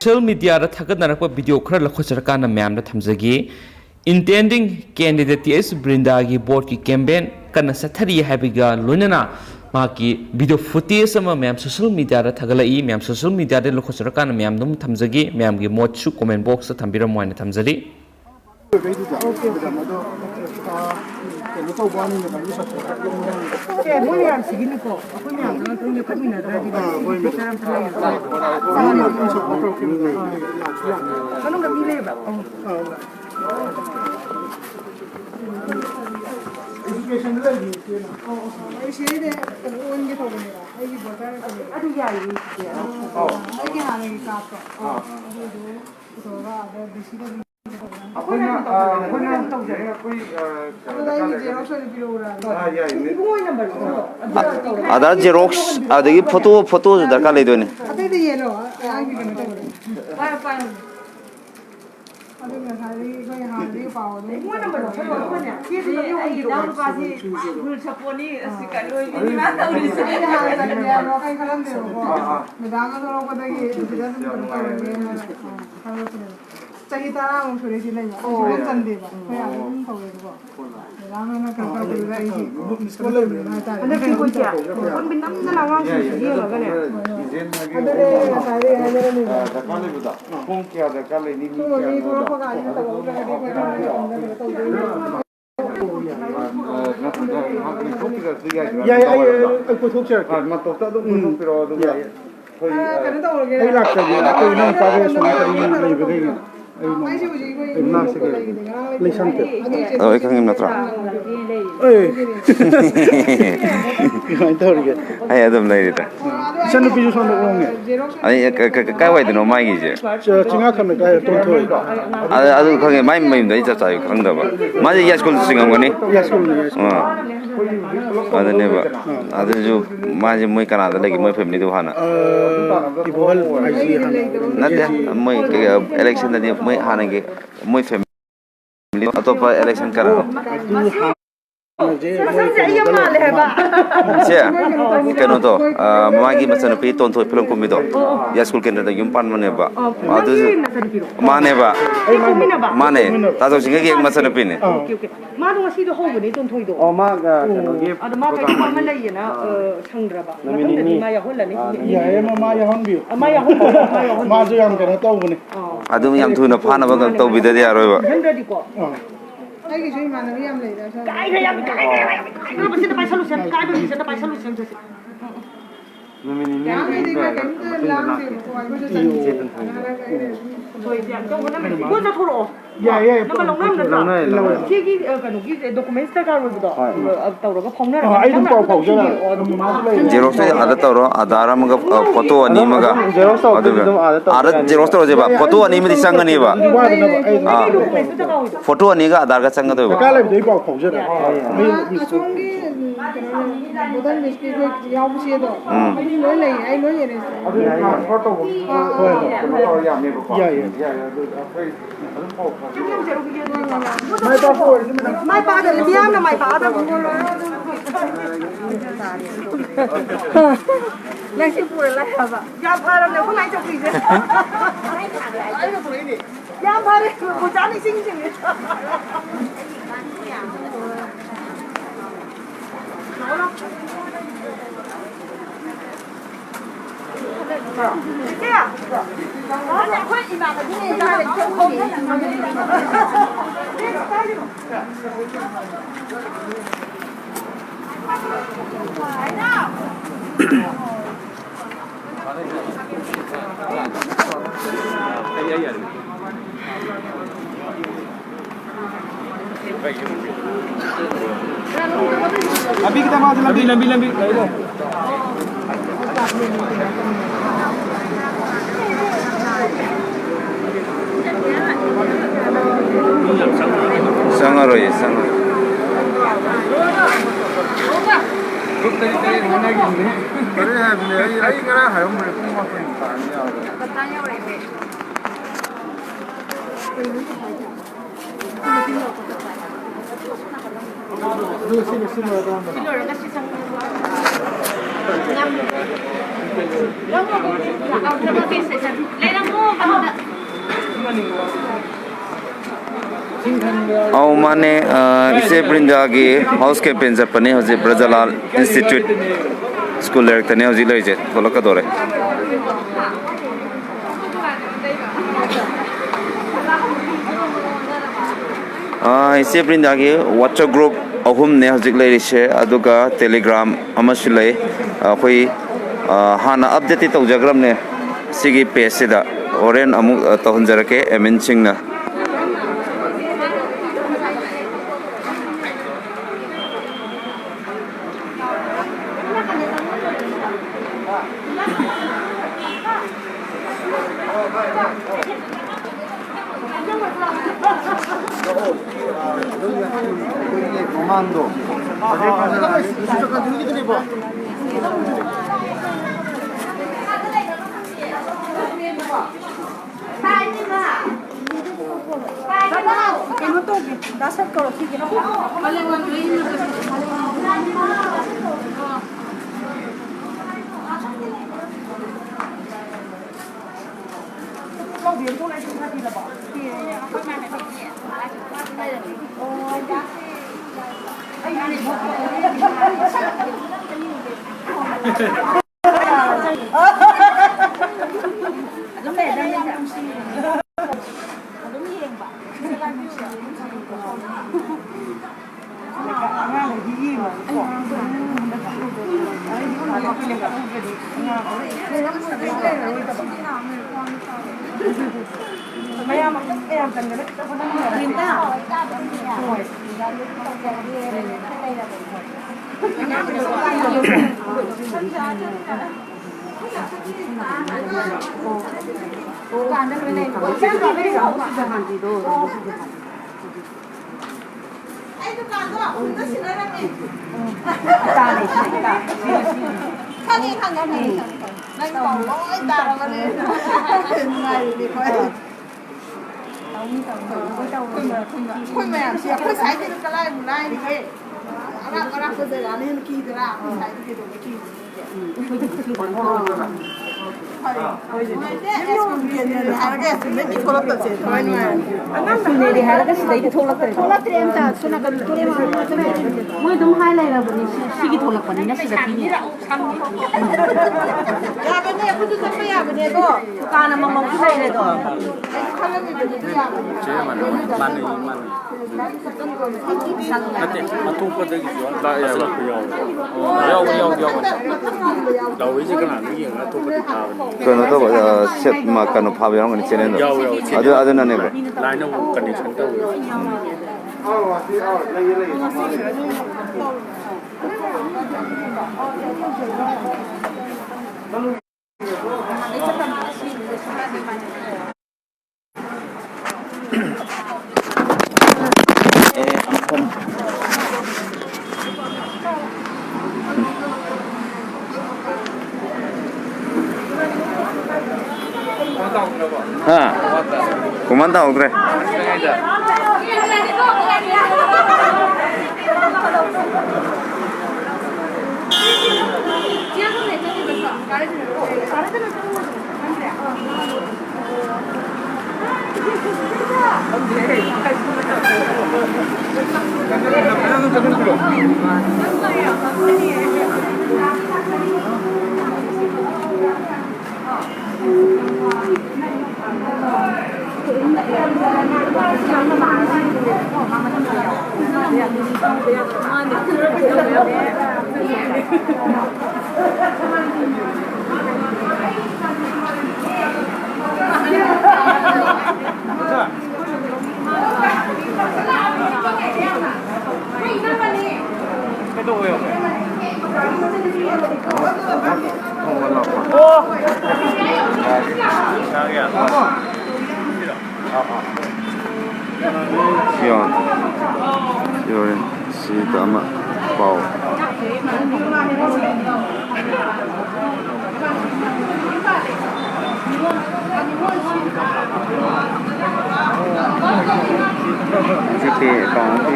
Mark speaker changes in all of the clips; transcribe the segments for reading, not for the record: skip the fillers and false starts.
Speaker 1: Social media थागतनरप video खर लखोचरकान मैम थमजगी इंटेंडिंग कैंडिडेट एस ब्रिंदा की बोर्ड की कैंपेन कन सथरी है लोनना माकी वीडियो फुटेज मैम सोशल मीडिया थागलई मैम सोशल मीडिया लखोचरकान मैम थमजगी मैम की मोटू कमेंट बॉक्स थम्बीरम थमजरी
Speaker 2: आधार जेरोक्स आदि फोटो दरकार लेदोने
Speaker 3: चाहिए तारा हम छोड़े थी नहीं छोड़े चंदे बा कोई आगे हम थोड़े तो राम ना करता तो रही थी स्कूल में ना था अंदर भी कोई क्या कौन भी नम ना लगा ये लगा ने अंदर सारे अंदर में काले बुदा कौन क्या है काले नहीं क्या तो ये थोड़ा पका ये तो वो का या कोई ठोक चढ़ मत तो तो पिरो तो या करने तो हो गया कोई लगता है कोई ना पावे सुना करी नहीं बगेगा
Speaker 2: माजे मैं कनाडा लगी मैं फैमिली तो हाना नते मैं इलेक्शन दे मैं हाना के मैं फैमिली अतोप इलेक्शन करा कनो तो मागी मसन पे टोन थोय फिल्म कुमिदो या स्कूल केंद्र युम पान मने बा अदु माने बा माने ताजो सिंगे के मसन पे ने
Speaker 3: मा दो सी दो होबनी टोन थोय दो
Speaker 2: मा गा कनो के
Speaker 3: अद मा पे मा मन लई ना संग्रबा नमिनी मा या होलनी या मा या होन बियो मा या होन मा जो याम कनो तो बने
Speaker 2: अदु याम थुना फाना बग तो बिदे यारोय बा
Speaker 3: हंड्रेड को आई की जोई मानवी याम लई दा काय याम काय ना बसे तो पैसा लुसन काय बसे तो पैसा लुसन जसे
Speaker 2: नमिनी ने
Speaker 3: लाम से को आई को जसे कोई याम तो होना को जा थोरो या नम्बर लौना की कनो की डॉक्यूमेंट्स का रोबदो अब तौरगा फोंना
Speaker 4: आई तुम पाव पाव जरा
Speaker 2: जेरोक्स आदा तौरो आधार मगा फोटो अनि मगा जेरोक्स आदा जेरोक्स तौरो जेबा फोटो अनि मदि संगनी बा फोटो अनि गा आधार का संग दो
Speaker 4: का ले दे पाव पाव जरा
Speaker 3: असोंगी बोदन मिस्टी को याव से दो अभी लोन ले आई लोन ये रे
Speaker 4: फोटो या
Speaker 3: mai pa da biam na mai pa da lai si pu lai ha ba ya pa da ne ko lai chok ji ya pa de ko ja ni sing sing Yeah.
Speaker 4: अभी कितना बात लंबी लंबी लंबी
Speaker 2: संगरो ये संग
Speaker 4: अरे है आई करा है हम को मत
Speaker 3: बताया रे Hãy subscribe cho kênh Ghiền Mì Gõ để không bỏ lỡ những video hấp dẫn
Speaker 2: เอามาเนอิเซปรินดากีเฮาส์แคมเปญจะปนเนี่ยเขาจะบราซิลอินสติทูตสคูลเล็กแต่เนี่ยเขาจะเลยเจ็ดตัวละก็ตัวเลยอิเซปรินดากีวัตช์กรุ๊ปอาหุมเนี่ยเขาจะเลยเชออาดูกาเทเลกราฟอามาชิเลยคุยฮานาอัปเดตที่ตัวจักรมเนี่ยสิกีเพจสิดาโอเรนอามุตัวหุ่นจระเข้เอเมนชิงนะ
Speaker 4: Comando.
Speaker 3: Que no toque, das el color, sí, que no. Bien, tú le dices a ti la voz. Khôi mèo xìa khôi sái thì cái này một này thì cái orang kerja ini lagi gerak saya itu kita lagi harga sebenarnya kalau terjadi
Speaker 5: सुने रे हाल का सिधै थोलक तरे
Speaker 3: थोड़ा train था सुना कर थोड़े मालूम है
Speaker 5: मैं तुम हाल लाई बनी सिगी थोलक पनि न सिधा तिनी
Speaker 3: या बने खुद तो पे या बने तो
Speaker 5: दुकान में मंग खाइ रे तो
Speaker 3: खाना में बने तो या
Speaker 6: Nanti atuppadagi dawi je kana ni yang atuppadi taw
Speaker 2: kano to set ma kano phabe yang ni chenen adu na ne ba
Speaker 6: line no connection taw
Speaker 2: ha kumanda ogre Siyon Siyon si tama pau Siti kang ti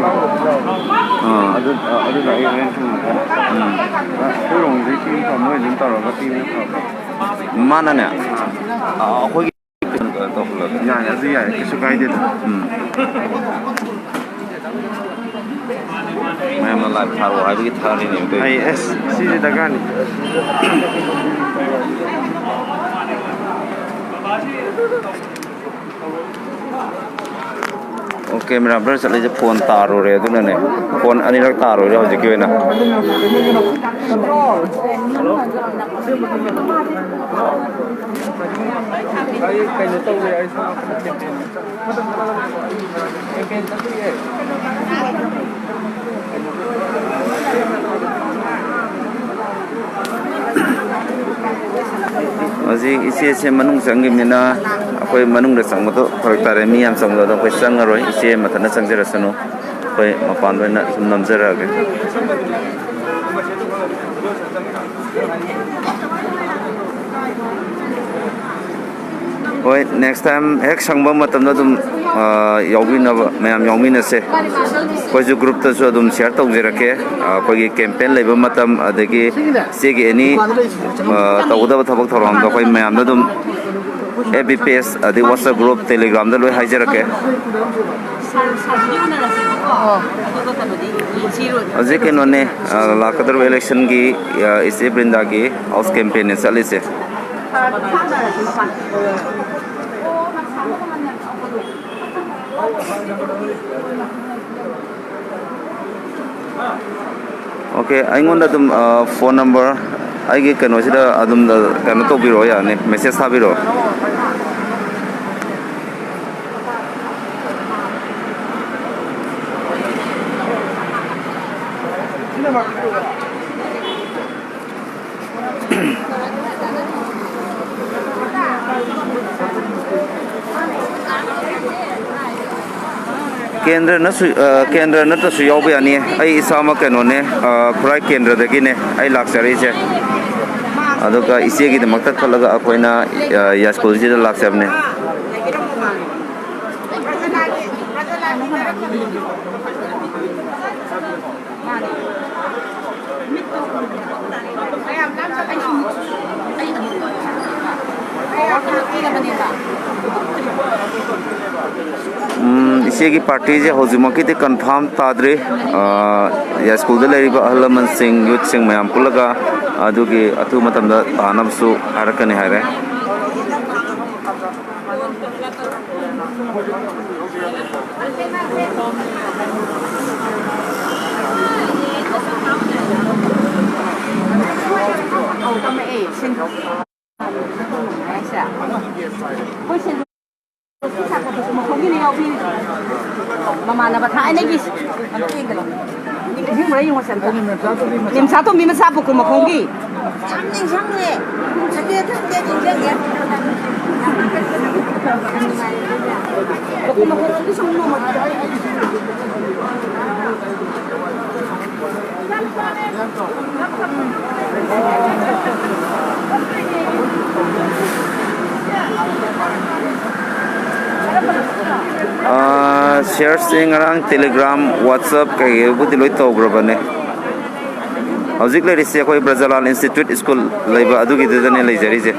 Speaker 2: adu na event tu kurang di sini kamu yang tahu apa ti mana ne khoi ꯇꯧꯍꯜꯂꯒ
Speaker 4: ꯌꯥꯏ ꯑꯗꯨ ꯌꯥꯏ ꯀꯩꯁꯨ ꯀꯥꯏꯗꯦꯗ
Speaker 2: ꯃꯌꯥꯝꯅ live ꯊꯥꯔꯛꯑꯣ ꯍꯥꯏꯕꯒꯤ ꯊꯥꯔꯤꯅꯦꯕ
Speaker 4: ꯑꯩ ꯑꯦꯁ ꯁꯤꯁꯤ ꯗꯔꯀꯥꯔꯅꯤ
Speaker 2: ꯀꯦꯃꯦꯔꯥ ꯕ꯭ꯂꯔ ꯆꯠꯂꯤꯁꯦ ꯐꯣꯟ ꯇꯥꯔꯨꯔꯦ ꯑꯗꯨꯅꯅꯦ ꯐꯣꯟ ꯑꯅꯤꯔꯛ ꯇꯥꯔꯨꯔꯦ ꯍꯧꯖꯤꯛꯀꯤ ꯑꯣꯏꯅ
Speaker 6: ꯀꯩꯅꯣ ꯇꯧꯋꯦ ꯑꯩ
Speaker 2: ꯍꯧꯖꯤꯛ ꯏꯆꯦꯁꯦ ꯃꯅꯨꯡ ꯆꯪꯈꯤꯕꯅꯤꯅ ꯑꯩꯈꯣꯏ ꯃꯅꯨꯡꯗ ꯆꯪꯕꯗꯣ ꯐꯔꯛ ꯇꯥꯔꯦ ꯃꯤ ꯌꯥꯝ ꯆꯪꯕꯗꯣ ꯑꯩꯈꯣꯏ ꯆꯪꯉꯔꯣꯏ ꯏꯆꯦ ꯃꯊꯟꯇ ꯆꯪꯖꯔꯁꯅꯨ ꯑꯩꯈꯣꯏ ꯃꯄꯥꯟꯗ ꯑꯣꯏꯅ ꯁꯨꯝ ꯅꯝꯖꯔꯛꯑꯒꯦ ꯍꯣꯏ ꯅꯦꯛꯁ ꯇꯥꯏꯝ ꯍꯦꯛ ꯁꯪꯕ ꯃꯇꯝꯗ ꯑꯗꯨꯝ ꯌꯥꯎꯕꯤꯅꯕ ꯃꯌꯥꯝ ꯌꯥꯎꯃꯤꯟꯅꯁꯦ ꯑꯩꯈꯣꯏꯁꯨ ꯒ꯭ꯔꯨꯞꯇꯁꯨ ꯑꯗꯨꯝ ꯁꯤꯌꯔ ꯇꯧꯖꯔꯛꯀꯦ ꯑꯩꯈꯣꯏꯒꯤ ꯀꯦꯝꯄꯦꯟ ꯂꯩꯕ ꯃꯇꯝ ꯑꯗꯒꯤ ꯏꯆꯦꯒꯤ ꯑꯦꯅꯤ ꯇꯧꯒꯗꯕ ꯊꯕꯛ ꯊꯧꯔꯝꯗ ꯑꯩꯈꯣꯏ ꯃꯌꯥꯝꯗ ꯑꯗꯨꯝ FB ꯄꯦꯖ ꯑꯗꯩ WhatsApp ꯒ꯭ꯔꯨꯞ ꯇꯦꯂꯤꯒ꯭ꯔꯥꯝꯗ ꯂꯣꯏ ꯍꯥꯏꯖꯔꯛꯀꯦ ꯍꯧꯖꯤꯛ ꯀꯩꯅꯣꯅꯦ ꯂꯥꯛꯀꯗꯧꯔꯤꯕ ꯏꯂꯦꯛꯁꯟꯒꯤ ꯏꯆꯦ ꯕ꯭ꯔꯤꯟꯗꯥꯒꯤ ꯍꯥꯎꯁ ꯀꯦꯝꯄꯦꯟꯅꯦ ꯆꯠꯂꯤꯁꯦ ꯑꯣꯀꯦ ꯑꯩꯉꯣꯟꯗ ꯑꯗꯨꯝ ꯐꯣꯟ ꯅꯝꯕꯔ ꯑꯩꯒꯤ ꯀꯩꯅꯣꯁꯤꯗ ꯑꯗꯨꯝ ꯀꯩꯅꯣ ꯇꯧꯕꯤꯔꯛꯑꯣ ꯌꯥꯅꯤ ꯃꯦꯁꯦꯖ ꯊꯥꯕꯤꯔꯛꯑꯣ ꯀꯦꯟꯗ꯭ꯔ ꯅꯠꯇ꯭ꯔꯁꯨ ꯌꯥꯎꯕ ꯌꯥꯅꯤ ꯑꯩ ꯏꯁꯥꯃꯛ ꯀꯩꯅꯣꯅꯦ ꯈꯨꯔꯥꯏ ꯀꯦꯟꯗ꯭ꯔꯗꯒꯤꯅꯦ ꯑꯩ ꯂꯥꯛꯆꯔꯤꯁꯦ ꯑꯗꯨꯒ ꯏꯆꯦꯒꯤꯗꯃꯛꯇ ꯈꯜꯂꯒ ꯑꯩꯈꯣꯏꯅ ꯌꯥꯏꯁ꯭ꯀꯨꯜꯁꯤꯗ ꯂꯥꯛꯆꯕꯅꯦ ꯏꯆꯦꯒꯤ ꯄꯥꯔꯇꯤꯁꯦ ꯍꯧꯖꯤꯛꯃꯛꯀꯤꯗꯤ ꯀꯟꯐꯥꯔꯝ ꯇꯥꯗ꯭ꯔꯤ ꯌꯥꯏꯁ꯭ꯀꯨꯜꯗ ꯂꯩꯔꯤꯕ ꯑꯍꯜ ꯂꯃꯟꯁꯤꯡ ꯌꯨꯠꯁꯤꯡ ꯃꯌꯥꯝ ꯄꯨꯜꯂꯒ ꯑꯗꯨꯒꯤ ꯑꯊꯨꯕ ꯃꯇꯝꯗ ꯇꯥꯅꯕꯁꯨ ꯍꯥꯏꯔꯛꯀꯅꯤ ꯍꯥꯏꯔꯦ
Speaker 5: Mamana thainig limsa to mi masa pu kuma khongi samning sangne thake thake jinge kuma khongi songno ma
Speaker 2: ꯁꯤꯌꯔꯁꯦ ꯉꯔꯥꯡ ꯇꯦꯂꯤꯒ꯭ꯔꯥꯝ ꯋꯥꯠꯁꯑꯞ ꯀꯩꯀꯩꯕꯨꯗꯤ ꯂꯣꯏ ꯇꯧꯈ꯭ꯔꯕꯅꯦ ꯍꯧꯖꯤꯛ ꯂꯩꯔꯤꯁꯦ ꯑꯩꯈꯣꯏ ꯕ꯭ꯔꯖꯥꯂꯥꯜ ꯏꯟꯁꯇꯤꯇ꯭ꯌꯨꯠ ꯁ꯭ꯀꯨꯜ ꯂꯩꯕ ꯑꯗꯨꯒꯤꯗꯨꯗꯅꯦ ꯂꯩꯖꯔꯤꯁꯦ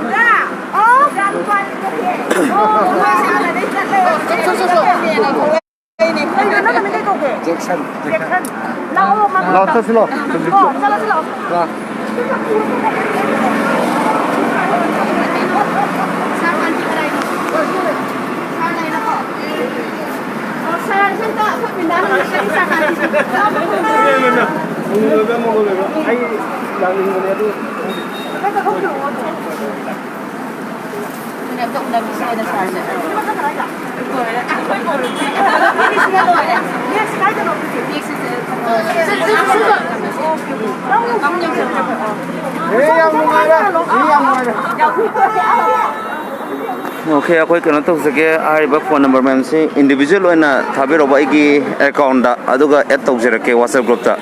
Speaker 2: ꯑꯣꯀꯦ ꯑꯩꯈꯣꯏ ꯀꯩꯅꯣ ꯇꯧꯖꯒꯦ ꯍꯥꯏꯔꯤꯕ ꯐꯣꯟ ꯅꯝꯕꯔ ꯃꯌꯥꯝꯁꯤ ꯏꯟꯗꯤꯕꯤꯖꯨꯋꯦꯜ ꯑꯣꯏꯅ ꯊꯥꯕꯤꯔꯛꯑꯣ ꯑꯩꯒꯤ ꯑꯦꯀꯥꯎꯟꯗ ꯑꯗꯨꯒ ꯑꯦꯗ ꯇꯧꯖꯔꯛꯀꯦ WhatsApp ꯒ꯭ꯔꯨꯞꯇ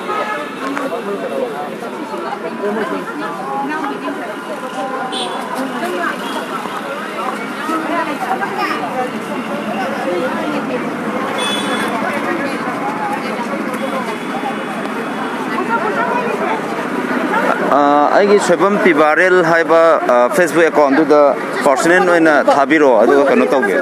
Speaker 2: ꯑꯩꯒꯤ ꯁꯣꯏꯕꯝ ꯄꯤꯕꯥꯔꯦꯜ ꯍꯥꯏꯕ ꯐꯦꯁꯕꯨꯛ ꯑꯦꯀꯥꯎꯟꯗꯨꯗ पर्सनल थाबीरो कनो तौगे